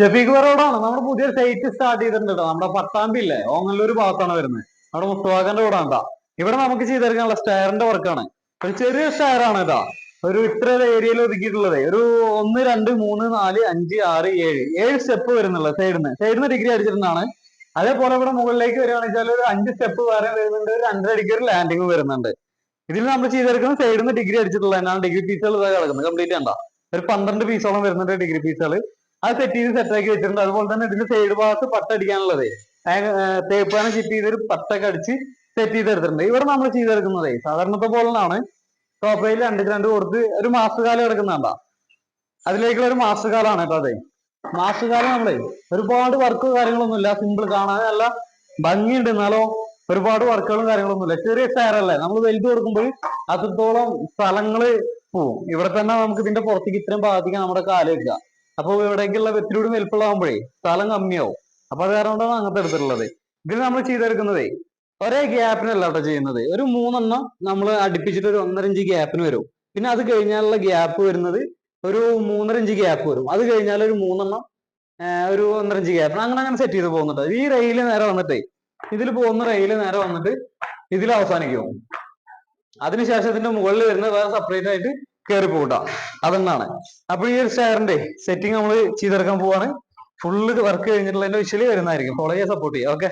ഷെഫീഖ് പറോടാണ് നമ്മുടെ പുതിയ site start ചെയ്തിട്ടുണ്ട് കേട്ടോ. നമ്മുടെ പട്ടാമ്പി ഇല്ലേ, ഓങ്ങല്ലൂർ ഭാഗത്താണ് വരുന്നത്. നമ്മുടെ മുസ്തഫാഖന്റെ കൂടെ എന്താ ഇവിടെ നമുക്ക് ചെയ്തെടുക്കാനുള്ള സ്റ്റയറിന്റെ വർക്കാണ്. ഒരു ചെറിയ സ്റ്റയർ ആണ് കേട്ടോ. ഒരു ഇത്ര ഏരിയയിൽ ഒതുക്കിയിട്ടുള്ളത്. ഒരു 1 2 3 4 5 6 7 സ്റ്റെപ്പ് വരുന്നുള്ളത്. സൈഡിന്ന് ഡിഗ്രി അടിച്ചിട്ടുണ്ടാണ്. അതേപോലെ ഇവിടെ മുകളിലേക്ക് വരികയാണെന്ന് വെച്ചാൽ ഒരു 5 സ്റ്റെപ്പ് വേറെ വരുന്നുണ്ട്. ഒരു 2.5 അടിക്ക് ഒരു ലാൻഡിങ് വരുന്നുണ്ട്. ഇതിൽ നമ്മൾ ചെയ്തെടുക്കുന്നത് സൈഡിൽ നിന്ന് ഡിഗ്രി അടിച്ചിട്ടുള്ള തന്നെയാണ്. ഡിഗ്രി പീസുകൾ ഇതാ കിടക്കുന്നത്. കംപ്ലീറ്റ് കണ്ട ഒരു 12 പീസോളം വരുന്നുണ്ട് ഡിഗ്രി പീസുകൾ. അത് സെറ്റ് ആക്കി വെച്ചിട്ടുണ്ട്. അതുപോലെ തന്നെ ഇതിന്റെ സൈഡ് ഭാഗത്ത് പട്ട അടിക്കാനുള്ളത് തേപ്പാന ചിപ്പ് ചെയ്തൊരു പട്ടൊക്കെ അടിച്ച് സെറ്റ് ചെയ്തെടുത്തിട്ടുണ്ട്. ഇവിടെ നമ്മൾ ചെയ്തെടുക്കുന്നതേ സാധാരണത്തെ പോലെയാണ്. ടോപ്പയിൽ 2 കൊടുത്ത് ഒരു മാസകാലം കിടക്കുന്നുണ്ടാ. അതിലേക്കുള്ള ഒരു മാസകാലാണ് കേട്ടോ. അതെ, മാസകാലം നമ്മളെ ഒരുപാട് വർക്ക് കാര്യങ്ങളൊന്നുമില്ല. സിമ്പിൾ, കാണാൻ നല്ല ഭംഗിയുണ്ട്. എന്നാലോ ഒരുപാട് വർക്കുകളും കാര്യങ്ങളൊന്നുമില്ല. ചെറിയ സ്റ്റയറല്ലേ, നമ്മൾ വലുത് കൊടുക്കുമ്പോൾ അത്രത്തോളം സ്ഥലങ്ങള് പോവും. ഇവിടെ തന്നെ നമുക്ക് ഇതിന്റെ പുറത്തേക്ക് ഇത്രയും ഭാഗത്തേക്ക് നമ്മുടെ കാല് വെക്കുക. അപ്പൊ ഇവിടേക്കുള്ള വെത്തിലൂടെ വലിപ്പമുള്ളതാകുമ്പോഴേ സ്ഥലം കമ്മിയാവും. അപ്പൊ അത് കാരണം കൊണ്ടാണ് അങ്ങനത്തെ എടുത്തിട്ടുള്ളത്. ഇതിൽ നമ്മൾ ചെയ്തെടുക്കുന്നതേ ഒരേ ഗ്യാപ്പിനല്ല കേട്ടോ ചെയ്യുന്നത്. ഒരു 3 എണ്ണം നമ്മൾ അടുപ്പിച്ചിട്ട് ഒരു 1.5 ഇഞ്ച് ഗ്യാപ്പിന് വരും. പിന്നെ അത് കഴിഞ്ഞാലുള്ള ഗ്യാപ്പ് വരുന്നത് ഒരു 3.5 ഇഞ്ച് ഗ്യാപ്പ് വരും. അത് കഴിഞ്ഞാൽ ഒരു 3 എണ്ണം ഒരു 1.5 ഇഞ്ച് ഗ്യാപ്പിന് അങ്ങനെ സെറ്റ് ചെയ്ത് പോകുന്നുണ്ട്. ഈ റെയില് നേരെ വന്നിട്ടേ ഇതിൽ പോകുന്ന റെയില് നേരെ വന്നിട്ട് ഇതിൽ അവസാനിക്കും. അതിനുശേഷം ഇതിന്റെ മുകളിൽ വരുന്ന വേറെ സെപ്പറേറ്റ് ആയിട്ട് കയറി പോകട്ടോ. അതെന്നാണ്. അപ്പൊ ഈ ഒരു സ്റ്റയറിന്റെ സെറ്റിംഗ് നമ്മൾ ചെയ്തെടുക്കാൻ പോവാണ്. ഫുള്ള് വർക്ക് കഴിഞ്ഞിട്ടുള്ള വിഷ്വലി വരുന്നതായിരിക്കും. ഫോളോ ചെയ്യാൻ സപ്പോർട്ട് ചെയ്യുക. ഓക്കെ.